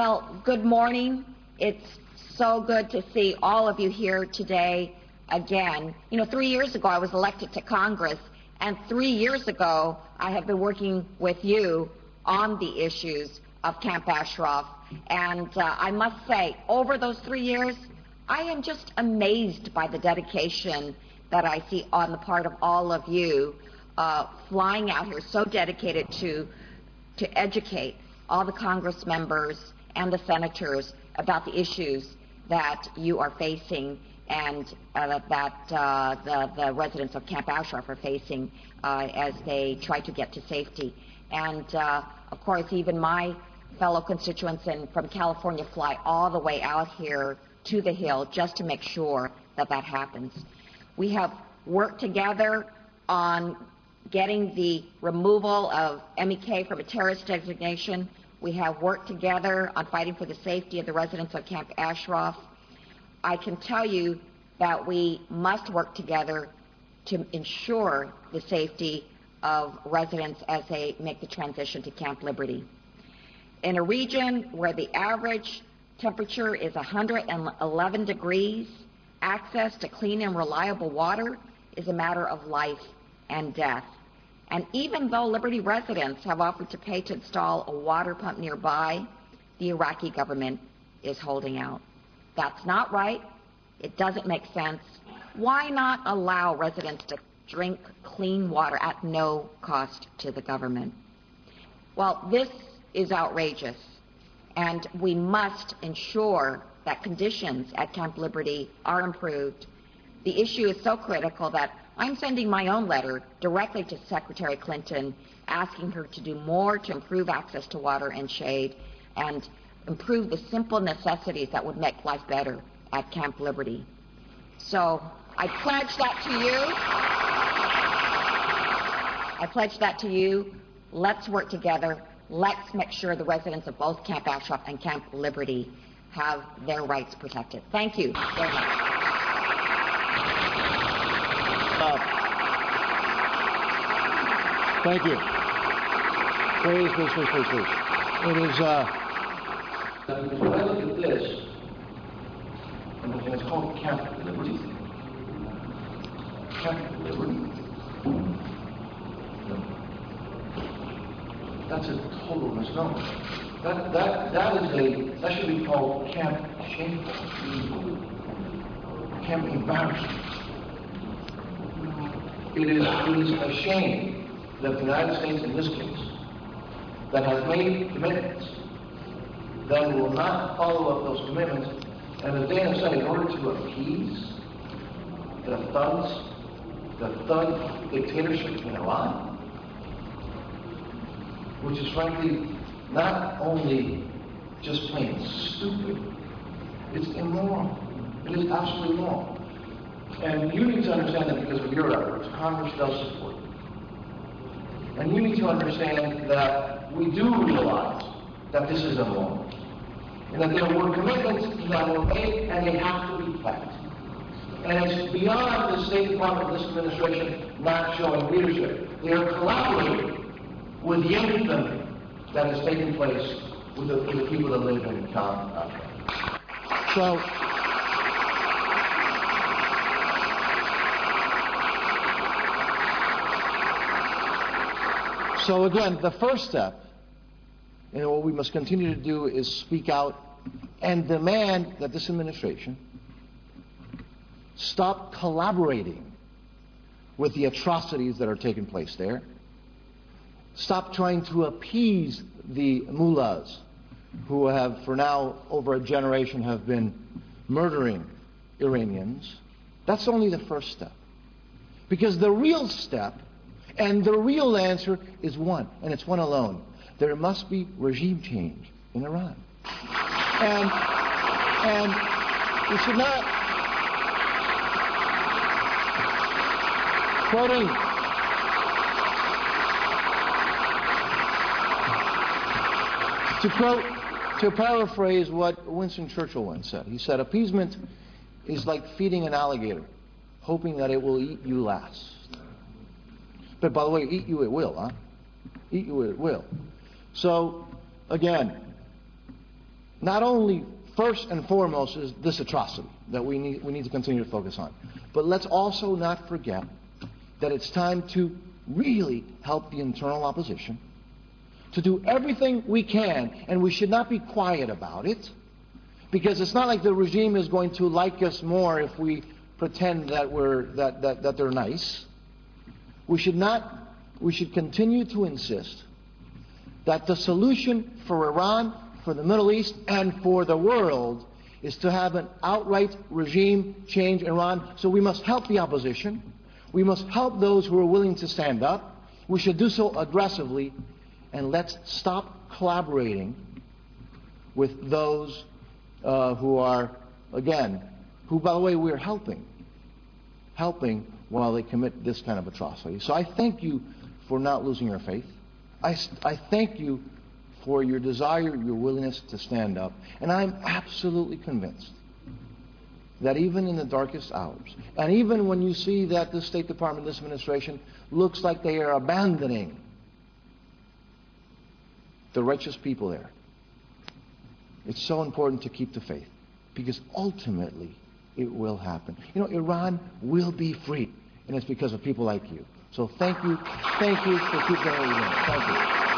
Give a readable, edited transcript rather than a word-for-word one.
Well, good morning. It's so good to see all of you here today again. You know, 3 years ago I was elected to Congress, and 3 years ago I have been working with you on the issues of Camp Ashraf. And I must say, over those 3 years, I am just amazed by the dedication that I see on the part of all of you flying out here, so dedicated to educate all the Congress members and the senators about the issues that you are facing and that the residents of Camp Ashraf are facing as they try to get to safety. And of course, even my fellow constituents from California fly all the way out here to the Hill just to make sure that that happens. We have worked together on getting the removal of MEK from a terrorist designation. We have worked together on fighting for the safety of the residents of Camp Ashraf. I can tell you that we must work together to ensure the safety of residents as they make the transition to Camp Liberty. In a region where the average temperature is 111 degrees, access to clean and reliable water is a matter of life and death. And even though Liberty residents have offered to pay to install a water pump nearby, the Iraqi government is holding out. That's not right. It doesn't make sense. Why not allow residents to drink clean water at no cost to the government? Well, this is outrageous, and we must ensure that conditions at Camp Liberty are improved. The issue is so critical that I'm sending my own letter directly to Secretary Clinton asking her to do more to improve access to water and shade and improve the simple necessities that would make life better at Camp Liberty. So I pledge that to you. I pledge that to you. Let's work together. Let's make sure the residents of both Camp Ashraf and Camp Liberty have their rights protected. Thank you very much. Thank you. Please. It is, when I look at this, and it's called Camp Liberty. Camp Liberty? That's a total misnomer. That should be called Camp Shameful. Camp Embarrassment. It is a shame that the United States, in this case, that has made commitments, then will not follow up those commitments, and as Dana said, in order to appease the thug dictatorship in Iran, which is frankly not only just plain stupid, it's immoral. It is absolutely immoral. And you need to understand that because of your efforts, Congress does support you. And you need to understand that we do realize that this is immoral. And that there were commitments that were made and they have to be kept. And it's beyond the State Department of this administration not showing leadership. They are collaborating with the infamy that has taken place with the people that live in Camp Ashraf. So again, the first step, and what we must continue to do is speak out and demand that this administration stop collaborating with the atrocities that are taking place there. Stop trying to appease the mullahs who have, for now, over a generation, have been murdering Iranians. That's only the first step. Because the real step and the real answer is one, and it's one alone. There must be regime change in Iran. And we should not, quoting to paraphrase what Winston Churchill once said. He said, appeasement is like feeding an alligator, hoping that it will eat you last. But by the way, eat you it will, huh? Eat you it will. So, again, not only first and foremost is this atrocity that we need to continue to focus on, but let's also not forget that it's time to really help the internal opposition, to do everything we can, and we should not be quiet about it, because it's not like the regime is going to like us more if we pretend that that they're nice. We should continue to insist that the solution for Iran, for the Middle East, and for the world is to have an outright regime change in Iran. So we must help the opposition. We must help those who are willing to stand up. We should do so aggressively, and let's stop collaborating with those who are, again, who, by the way, we're helping while they commit this kind of atrocity. So I thank you for not losing your faith. I thank you for your desire, your willingness to stand up. And I'm absolutely convinced that even in the darkest hours, and even when you see that the State Department, this administration, looks like they are abandoning the righteous people there, it's so important to keep the faith, because ultimately it will happen. You know, Iran will be free, and it's because of people like you. So thank you for keeping it going. Thank you.